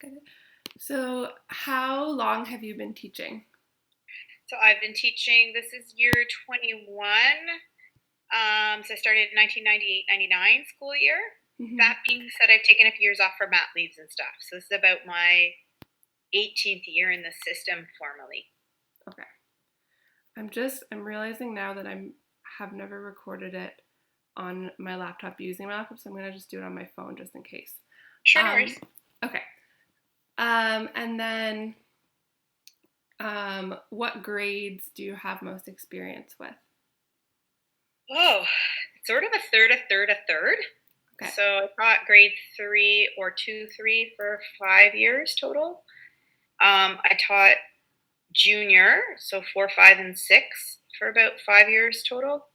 Good. So, how long have you been teaching? So I've been teaching, this is year 21. So I started 1998-99 school year. Hmm. That being said, I've taken a few years off for mat leaves and stuff. So this is about my 18th year in the system formally. Okay. I'm realizing now that I'm have never recorded it on my laptop using my laptop, so I'm gonna just do it on my phone just in case. Sure, no Um, worries. okay. And then what grades do you have most experience with? Oh, it's sort of a third, a third, a third. Okay. So I taught grade 3 or 2, 3 for 5 years total. I taught junior, so 4, 5, and 6 for about 5 years total.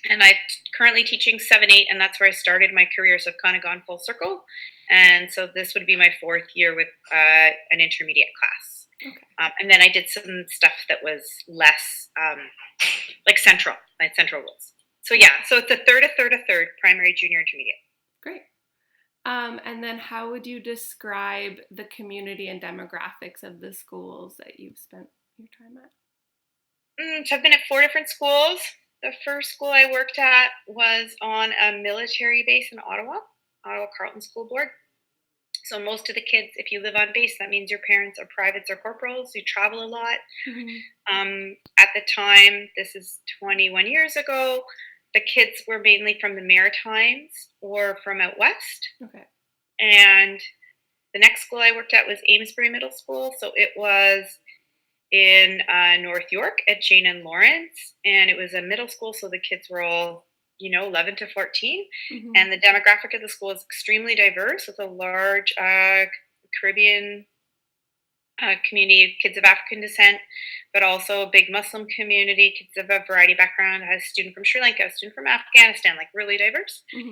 And I'm currently teaching 7, 8, and that's where I started my career. So I've kind of gone full circle. And so this would be my fourth year with an intermediate class. Okay. And then I did some stuff that was less like central rules. So yeah, so it's a third, primary, junior, intermediate. Great. And then how would you describe the community and demographics of the schools that you've spent your time at? So I've been at 4 different schools. The first school I worked at was on a military base in Ottawa Carleton School Board. So most of the kids, if you live on base, that means your parents are privates or corporals. You travel a lot. Hmm. At the time, this is 21 years ago, the kids were mainly from the Maritimes or from out west. Okay. And the next school I worked at was Amesbury Middle School. So it was in North York at Jane and Lawrence. And it was a middle school. So the kids were all, 11 to 14. Hmm. And the demographic of the school is extremely diverse with a large Caribbean community of kids of African descent, but also a big Muslim community, kids of a variety of background. I had a student from Sri Lanka, a student from Afghanistan, like really diverse. Hmm.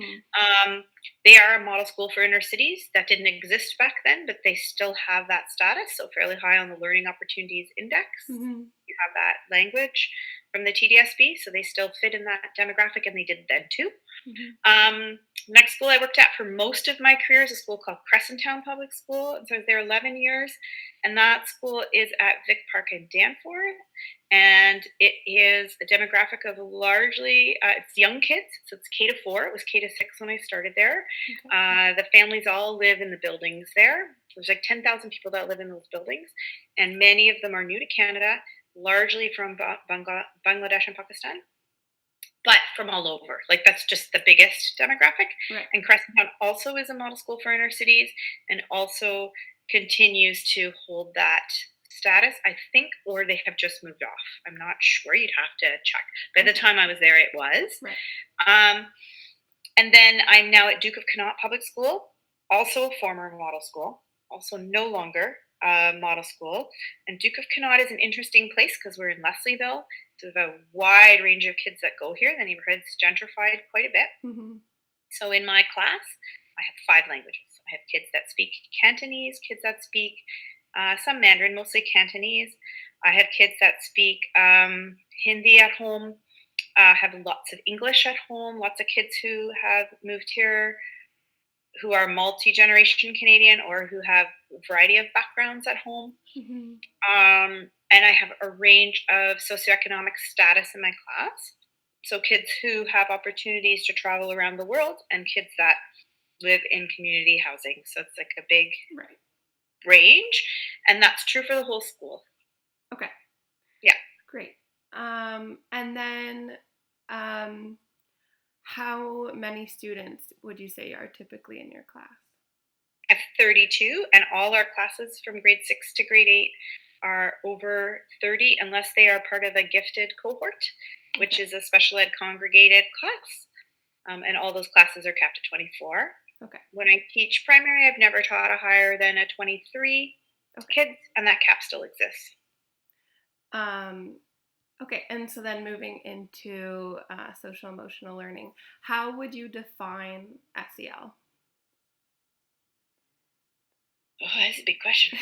Um, they are a model school for inner cities that didn't exist back then, but they still have that status, so fairly high on the Learning Opportunities Index. Hmm. You have that language from the TDSB, so they still fit in that demographic, and they did then too. Hmm. Next school I worked at for most of my career is a school called Crescent Town Public School. And so I was there 11 years. And that school is at Vic Park in Danforth. And it is a demographic of largely, it's young kids. So it's K to 4. It was K to 6 when I started there. Okay. The families all live in the buildings there. There's like 10,000 people that live in those buildings. And many of them are new to Canada, largely from Bangladesh and Pakistan, but from all over. Like that's just the biggest demographic. Right. And Crescent Town also is a model school for inner cities and also continues to hold that status, I think, or they have just moved off. I'm not sure. You'd have to check. By the Okay. time I was there, it was. Right. Um, and then I'm now at Duke of Connaught Public School, also a former model school, also no longer a model school. And Duke of Connaught is an interesting place because we're in Leslieville. So we have a wide range of kids that go here. The neighborhood's gentrified quite a bit. Hmm. So in my class, I have 5 languages. I have kids that speak Cantonese, kids that speak some Mandarin, mostly Cantonese. I have kids that speak Hindi at home, have lots of English at home, lots of kids who have moved here who are multi-generation Canadian or who have a variety of backgrounds at home. Hmm. And I have a range of socioeconomic status in my class. So kids who have opportunities to travel around the world and kids that live in community housing. So it's like a big Right. range. And that's true for the whole school. Okay. Yeah. Great. And then, um, how many students would you say are typically in your class? I have 32, and all our classes from grade 6 to grade 8 are over 30 unless they are part of a gifted cohort, which Okay. is a special ed congregated class. And all those classes are capped at 24. Okay. When I teach primary, I've never taught a higher than a 23 Okay. kids, and that cap still exists. Um, okay. And so then moving into social emotional learning, how would you define SEL? Oh, that's a big question.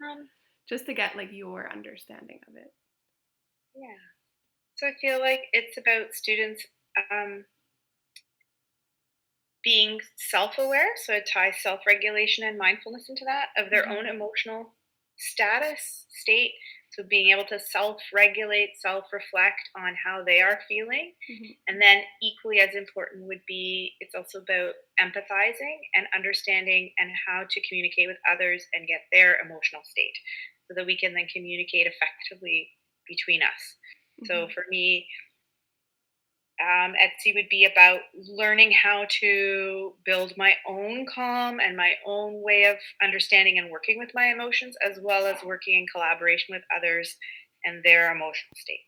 Um, Just to get like your understanding of it. yeah. So I feel like it's about students being self-aware, so it ties self-regulation and mindfulness into that, of their Mm-hmm. own emotional state. So being able to self-regulate, self-reflect on how they are feeling. Mm-hmm. And then equally as important would be, it's also about empathizing and understanding and how to communicate with others and get their emotional state so that we can then communicate effectively between us. Mm-hmm. So for me, Etsy would be about learning how to build my own calm and my own way of understanding and working with my emotions, as well as working in collaboration with others and their emotional state.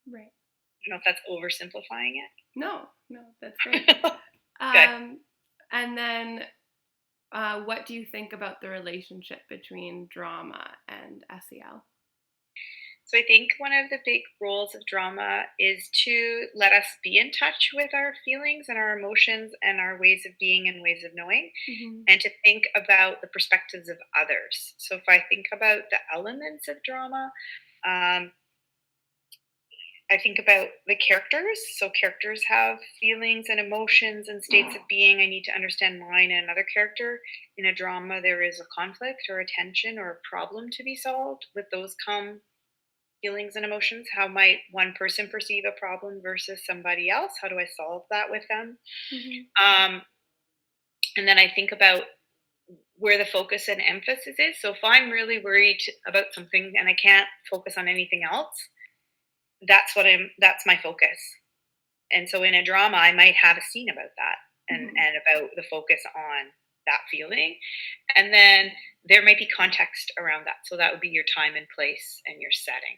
Right. I don't know if that's oversimplifying No, no, that's great. it. Good. Um, and then what do you think about the relationship between drama and SEL? So I think one of the big roles of drama is to let us be in touch with our feelings and our emotions and our ways of being and ways of knowing, Mm-hmm. and to think about the perspectives of others. So if I think about the elements of drama, um, I think about the characters. So characters have feelings and emotions and states of being. I need to understand mine and another character. In a drama, there is a conflict or a tension or a problem to be solved. With those come feelings and emotions. How might one person perceive a problem versus somebody else? How do I solve that with them? Mm-hmm. Um, and then I think about where the focus and emphasis is. So if I'm really worried about something and I can't focus on anything else, that's my focus. And so in a drama, I might have a scene about that Mm-hmm. and about the focus on that feeling. And then there might be context around that. So that would be your time and place and your setting.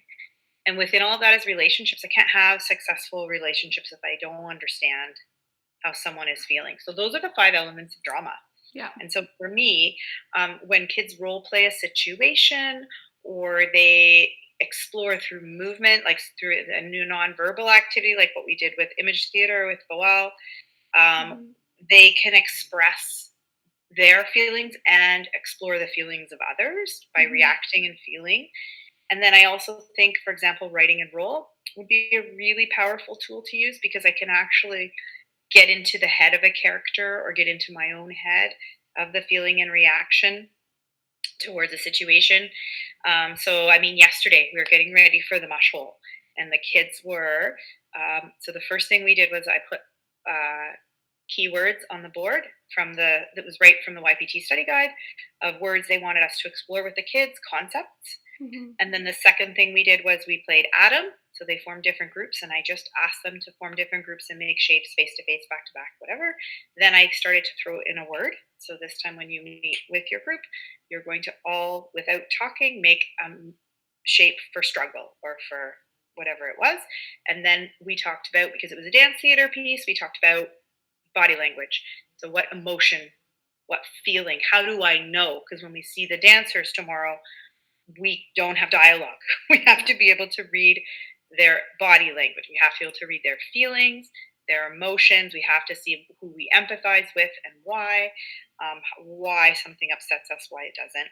And within all of that is relationships. I can't have successful relationships if I don't understand how someone is feeling. So those are the five elements of drama. Yeah. And so for me, when kids role play a situation or they explore through movement, like through a new nonverbal activity, like what we did with image theater with Boal, um, Mm-hmm. they can express their feelings and explore the feelings of others by Mm-hmm. reacting and feeling. And then I also think, for example, writing and role would be a really powerful tool to use because I can actually get into the head of a character or get into my own head of the feeling and reaction towards a situation. So, I mean, yesterday we were getting ready for the mush hole, and the kids were. So the first thing we did was I put keywords on the board that was right from the YPT study guide of words they wanted us to explore with the kids, concepts. Mm-hmm. And then the second thing we did was we played Atom. So they formed different groups, and I just asked them to form different groups and make shapes face to face, back to back, whatever. Then I started to throw in a word. So this time, when you meet with your group, you're going to all, without talking, make a shape for struggle or for whatever it was. And then we talked about, because it was a dance theater piece, we talked about body language. So, what emotion, what feeling, how do I know? Because when we see the dancers tomorrow, we don't have dialogue. We have to be able to read their body language. We have to be able to read their feelings, their emotions. We have to see who we empathize with and why something upsets us, why it doesn't.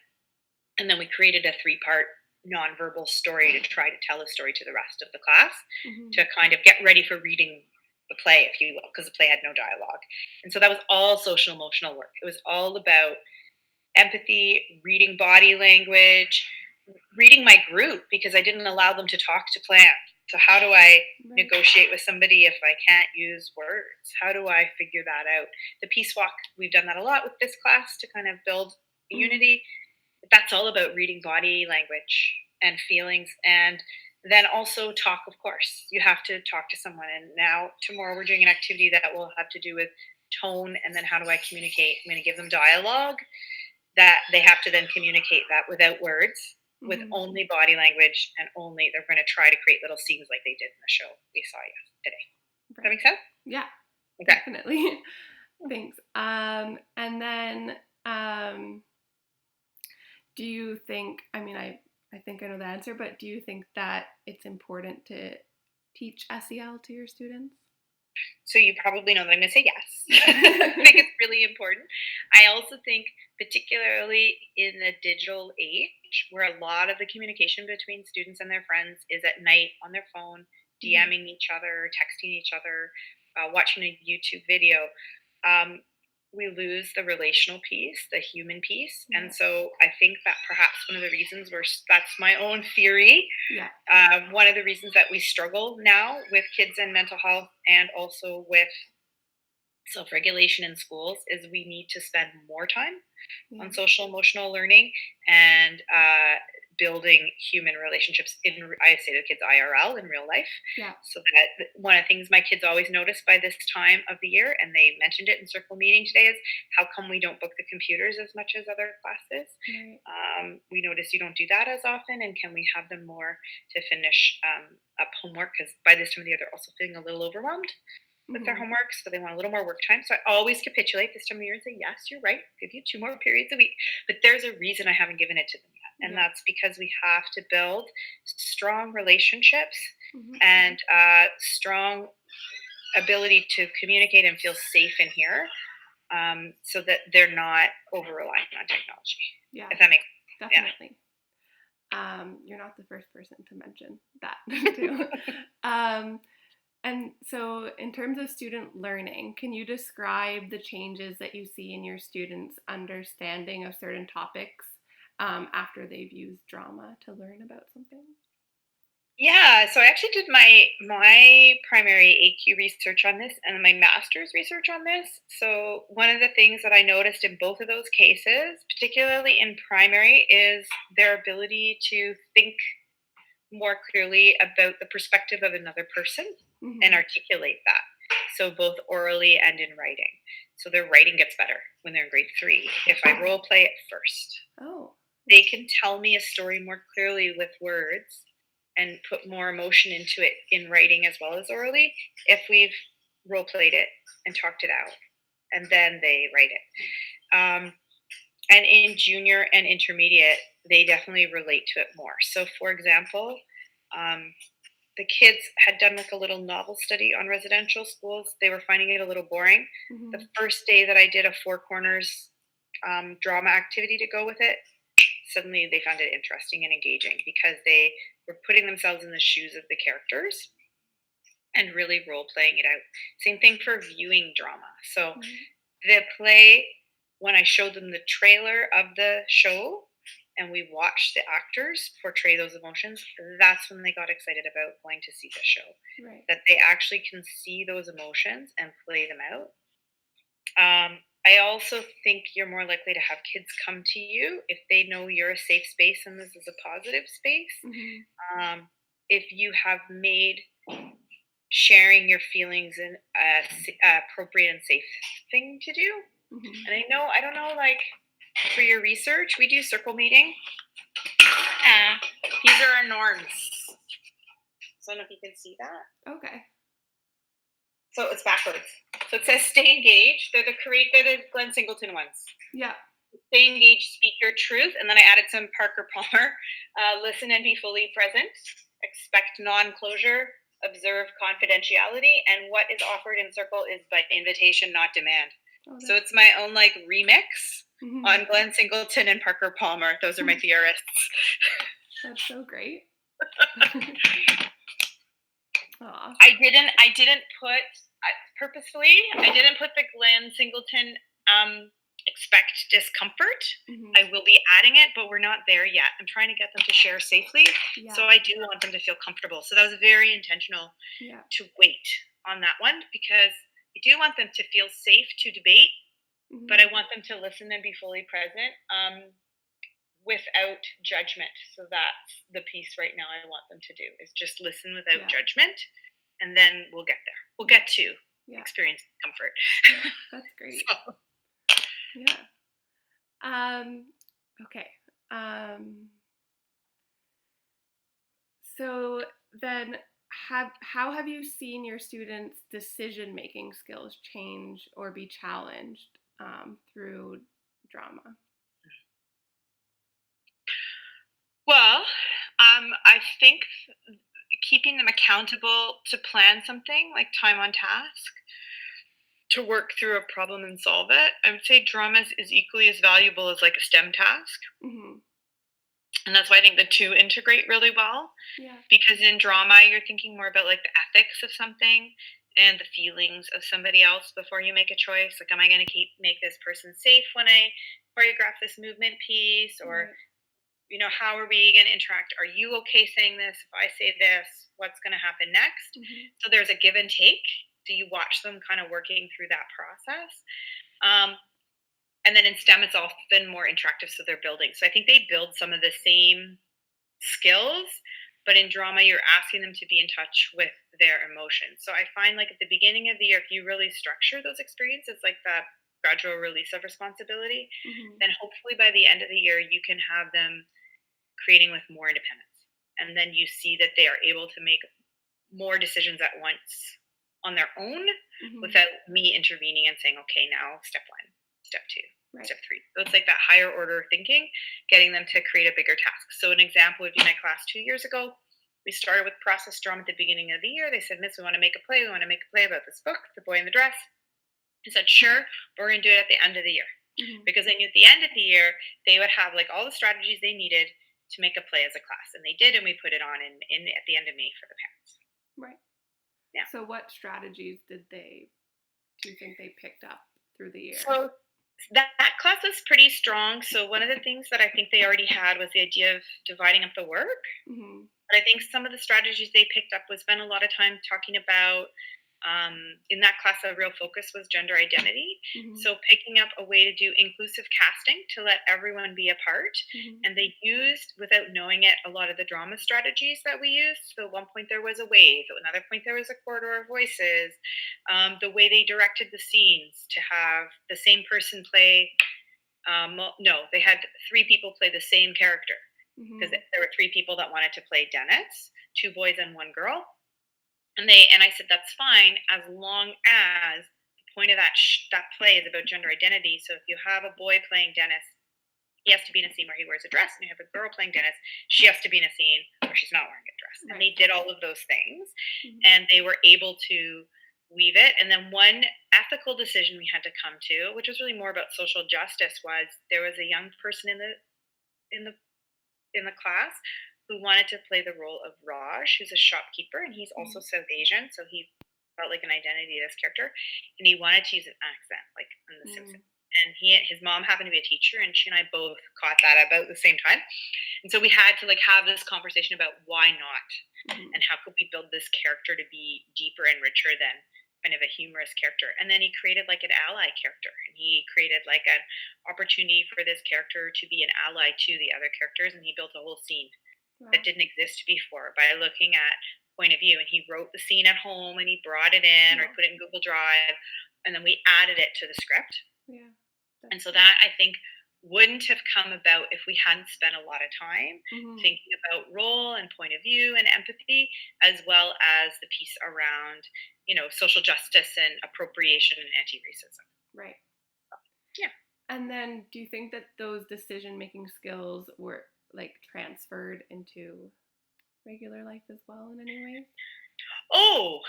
And then we created a three-part nonverbal story to try to tell a story to the rest of the class Mm-hmm. to kind of get ready for reading the play, if you will, because the play had no dialogue. And so that was all social emotional work. It was all about empathy, reading body language, reading my group because I didn't allow them to talk to plan. So how do I Right. negotiate with somebody if I can't use words? How do I figure that out? The peace walk, we've done that a lot with this class to kind of build Mm-hmm. unity. That's all about reading body language and feelings, and then also talk. Of course, you have to talk to someone. And now tomorrow we're doing an activity that will have to do with tone, and then how do I communicate? I'm going to give them dialogue that they have to then communicate that without words, with Mm-hmm. only body language, and only they're going to try to create little scenes like they did in the show we saw yesterday. Does that Right. make sense? Yeah, Okay. definitely. Thanks. And then do you think, I mean, I think I know the answer, but do you think that it's important to teach SEL to your students? So you probably know that I'm going to say yes. I think it's really important. I also think, particularly in the digital age, where a lot of the communication between students and their friends is at night on their phone, Mm-hmm. DMing each other, texting each other, watching a YouTube video. we lose the relational piece, the human piece. Yeah. And so I think that perhaps one of the reasons that's my own theory. Yeah. One of the reasons that we struggle now with kids and mental health and also with self-regulation in schools is we need to spend more time Yeah. on social emotional learning and building human relationships I say to kids IRL in real life. Yeah. So that one of the things my kids always notice by this time of the year, and they mentioned it in circle meeting today, is how come we don't book the computers as much as other classes? Right. We notice you don't do that as often, and can we have them more to finish up homework? Because by this time of the year, they're also feeling a little overwhelmed with their homework, so they want a little more work time. So I always capitulate this time of year and say, yes, you're right, I'll give you 2 more periods a week. But there's a reason I haven't given it to them yet. And that's because we have to build strong relationships and strong ability to communicate and feel safe in here, so that they're not over reliant on technology. Yeah. If that makes sense. Definitely. Yeah. You're not the first person to mention that too. And so in terms of student learning, can you describe the changes that you see in your students' understanding of certain topics after they've used drama to learn about something? Yeah, so I actually did my primary AQ research on this and my master's research on this. So one of the things that I noticed in both of those cases, particularly in primary, is their ability to think more clearly about the perspective of another person and articulate that. So both orally and in writing. So their writing gets better when they're in grade 3 if I role play it first. Oh. They can tell me a story more clearly with words and put more emotion into it in writing as well as orally if we've role played it and talked it out, and then they write it. And in junior and intermediate, they definitely relate to it more. So, for example, the kids had done like a little novel study on residential schools. They were finding it a little boring. The first day that I did a Four Corners drama activity to go with it, suddenly they found it interesting and engaging because they were putting themselves in the shoes of the characters and really role playing it out. Same thing for viewing drama. So the play, when I showed them the trailer of the show and we watched the actors portray those emotions, that's when they got excited about going to see the show. Right. That they actually can see those emotions and play them out. I also think you're more likely to have kids come to you if they know you're a safe space and this is a positive space. If you have made sharing your feelings an appropriate and safe thing to do. And I don't know, like for your research, we do circle meeting. These are our norms. So I don't know if you can see that. Okay. So it's backwards. So it says stay engaged. They're the Glenn Singleton ones. Yeah. Stay engaged, speak your truth. And then I added some Parker Palmer. Listen and be fully present. Expect non-closure. Observe confidentiality. And what is offered in circle is by invitation, not demand. So it's my own like remix on Glenn Singleton and Parker Palmer. Those are my theorists. That's so great. I didn't put purposefully. I didn't put the Glenn Singleton expect discomfort. I will be adding it, but we're not there yet. I'm trying to get them to share safely. Yeah. So I do want them to feel comfortable. So that was very intentional to wait on that one because I do want them to feel safe to debate, but I want them to listen and be fully present without judgment. So that's the piece right now I want them to do is just listen without judgment, and then we'll get there. We'll get to experience comfort. That's great. So. Yeah. Okay. So then how have you seen your students' decision-making skills change or be challenged through drama? Well, I think keeping them accountable to plan something like time on task, to work through a problem and solve it. I would say drama is equally as valuable as like a STEM task. And that's why I think the two integrate really well. Yeah. Because in drama, you're thinking more about like the ethics of something. and the feelings of somebody else before you make a choice. Like, am I going to make this person safe when I choreograph this movement piece? Or, Right. how are we going to interact? Are you okay saying this? If I say this, what's going to happen next? Mhm. So there's a give and take. So you watch them kind of working through that process. Um, and then in STEM, it's often more interactive. So they're building. So I think they build some of the same skills, but in drama, you're asking them to be in touch with their emotions. So I find, like, at the beginning of the year, if you really structure those experiences, like that gradual release of responsibility, Mhm. then hopefully by the end of the year, you can have them creating with more independence. And then you see that they are able to make more decisions at once on their own Mhm. without me intervening and saying, okay, now step one, step two, Right. step three. So it's like that higher order thinking, getting them to create a bigger task. So an example would be my class 2 years ago. We started with process drama at the beginning of the year. They said, Miss, we want to make a play. We want to make a play about this book, The Boy in the Dress. I said, sure, but we're going to do it at the end of the year. Mhm. Because I knew at the end of the year, they would have like all the strategies they needed to make a play as a class. And they did, and we put it on in at the end of May for the parents. Right. Yeah. So what strategies do you think they picked up through the year? So that class was pretty strong. So one of the things that I think they already had was the idea of dividing up the work. Mhm. But I think some of the strategies they picked up was spend a lot of time talking about, in that class, a real focus was gender identity. Mhm. So picking up a way to do inclusive casting to let everyone be a part. Mhm. And they used, without knowing it, a lot of the drama strategies that we used. So at one point there was a wave, at another point there was a corridor of voices. The way they directed the scenes to have the same person play, no, they had three people play the same character because Mhm. there were three people that wanted to play Dennis, two boys and one girl. And I said that's fine as long as the point of that play is about gender identity. So if you have a boy playing Dennis, he has to be in a scene where he wears a dress, and you have a girl playing Dennis, she has to be in a scene where she's not wearing a dress. And Right. they did all of those things, Mhm. and they were able to weave it. And then one ethical decision we had to come to, which was really more about social justice, was there was a young person in the in the class who wanted to play the role of Raj, who's a shopkeeper, and he's also Mhm. South Asian, so he felt like an identity of this character, and he wanted to use an accent like in The Mhm. Simpsons. And his mom happened to be a teacher, and she and I both caught that about the same time. And so we had to like have this conversation about why not, Mhm. and how could we build this character to be deeper and richer than kind of a humorous character. And then he created like an ally character, and he created like an opportunity for this character to be an ally to the other characters, and he built a whole scene that Wow. didn't exist before by looking at point of view. And he wrote the scene at home, and he brought it in, or he Wow. put it in Google Drive, and then we added it to the script. Yeah. And That's so great. that, I think, wouldn't have come about if we hadn't spent a lot of time Mhm. thinking about role and point of view and empathy, as well as the piece around, social justice and appropriation and anti-racism. Right. Yeah. And then do you think that those decision-making skills were like transferred into regular life as well in any ways? Oh,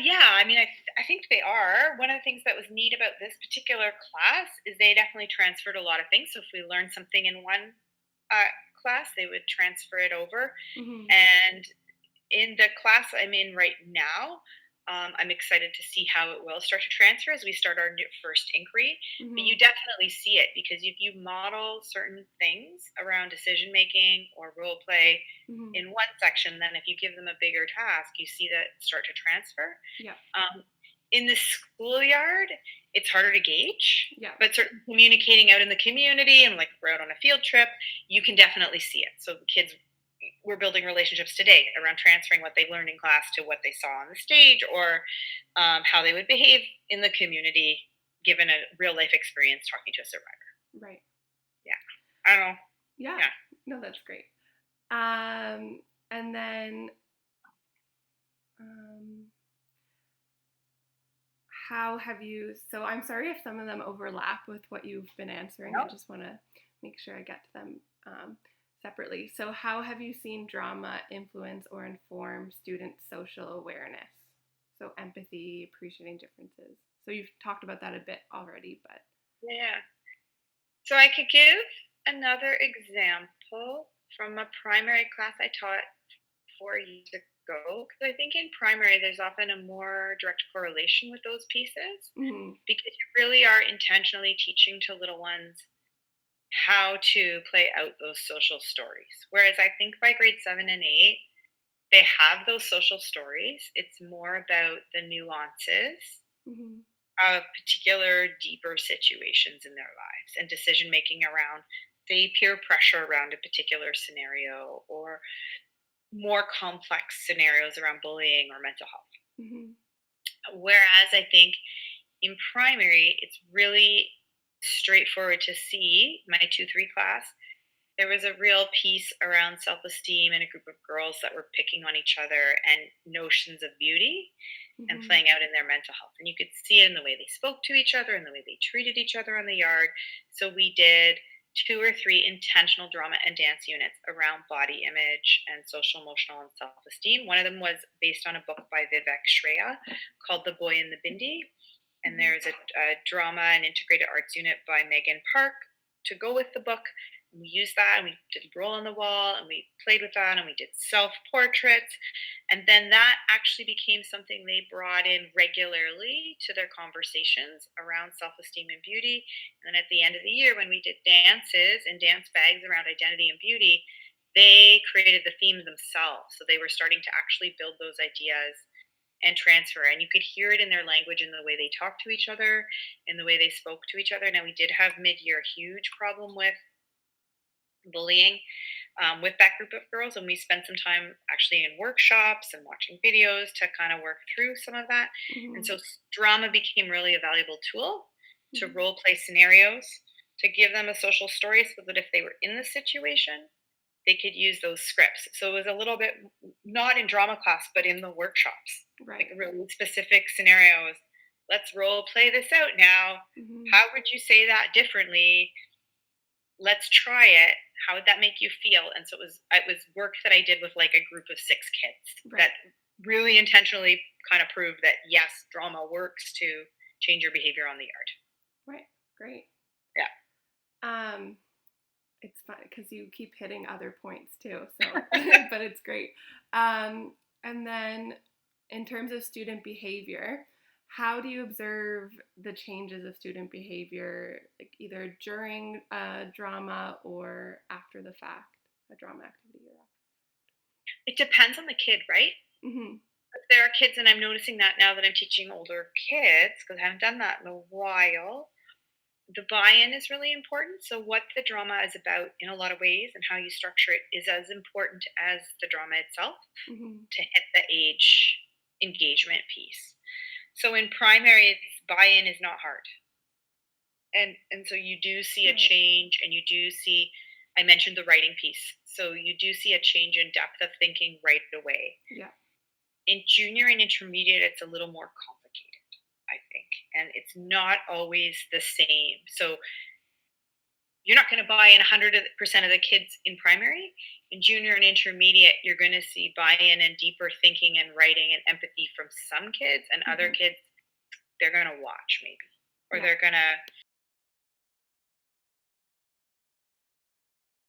yeah. I mean, I think they are. One of the things that was neat about this particular class is they definitely transferred a lot of things. So if we learned something in one class, they would transfer it over. Mhm. And in the class I'm in right now, I'm excited to see how it will start to transfer as we start our first inquiry. But you Mhm. definitely see it because if you model certain things around decision making or role play Mhm. in one section, then if you give them a bigger task, you see that start to transfer. Yeah. Um, in the schoolyard, it's harder to gauge, Yeah. but certainly communicating out in the community and like we're out on a field trip, you can definitely see it. So the kids, we're building relationships today around transferring what they learned in class to what they saw on the stage, or how they would behave in the community given a real life experience talking to a survivor. Right. Yeah, I don't know. Yeah. Yeah. No, that's great. Um, and then um, how have you? So I'm sorry if some of them overlap with what you've been answering. I No. just want to make sure I get to them separately. So, how have you seen drama influence or inform student social awareness? So, empathy, appreciating differences. So, you've talked about that a bit already, but Yeah. So I could give another example from a primary class I taught 4 years go, because I think in primary there's often a more direct correlation with those pieces, Hmm. because you really are intentionally teaching to little ones how to play out those social stories. Whereas I think by grade 7 and 8, they have those social stories. It's more about the nuances Hmm. of particular deeper situations in their lives and decision making around, say, peer pressure around a particular scenario, or more complex scenarios around bullying or mental health. Hmm. Whereas I think in primary, it's really straightforward to see my 2-3 class. There was a real piece around self esteem and a group of girls that were picking on each other and notions of beauty and Hmm. playing out in their mental health. And you could see it in the way they spoke to each other and the way they treated each other in the yard. So we did 2 or 3 intentional drama and dance units around body image and social, emotional, and self esteem. One of them was based on a book by Vivek Shreya called The Boy in the Bindi. And Hmm. there's a drama and integrated arts unit by Megan Park to go with the book. And we used that and we did roll on the wall and we played with that and we did self portraits. And then that actually became something they brought in regularly to their conversations around self esteem and beauty. And then at the end of the year, when we did dances and dance bags around identity and beauty, they created the themes themselves. So they were starting to actually build those ideas and transfer. And you could hear it in their language, in the way they talked to each other, in the way they spoke to each other. Now, we did have mid year a huge problem with bullying with that group of girls, and we spent some time actually in workshops and watching videos to kind of work through some of that. And Hmm. so drama became really a valuable tool to Hmm. role play scenarios, to give them a social story so that if they were in the situation, they could use those scripts. So it was a little bit not in drama class, but in the workshops, like Right. really specific scenarios. Let's role play this out now. Hmm. How would you say that differently? Let's try it. How would that make you feel? And so it was work that I did with like a group of 6 kids Right. that really intentionally kind of proved that yes, drama works to change your behavior on the yard. Right. Great. Yeah. Um, it's fun because you keep hitting other points too. So, but it's great. And then, in terms of student behavior, how do you observe the changes of student behavior, like either during a drama or after the fact, a drama activity or It depends on the kid, right? after? Hmm. There are kids, and I'm noticing that now that I'm teaching older kids, because I haven't done that in a while. The buy-in is really important. So what the drama is about in a lot of ways and how you structure it is as important as the drama itself Hmm. to hit the age engagement piece. So in primary, buy-in is not hard. And so you do see a Right. change, and you do see, I mentioned the writing piece. So you do see a change in depth of thinking right away. Yeah. In junior and intermediate, it's a little more complicated, I think, and it's not always the same. So you're not going to buy in 100% of the kids in primary. In junior and intermediate, you're going to see buy-in and deeper thinking and writing and empathy from some kids, and other Hmm. kids, they're going to watch maybe, or Yeah. they're going to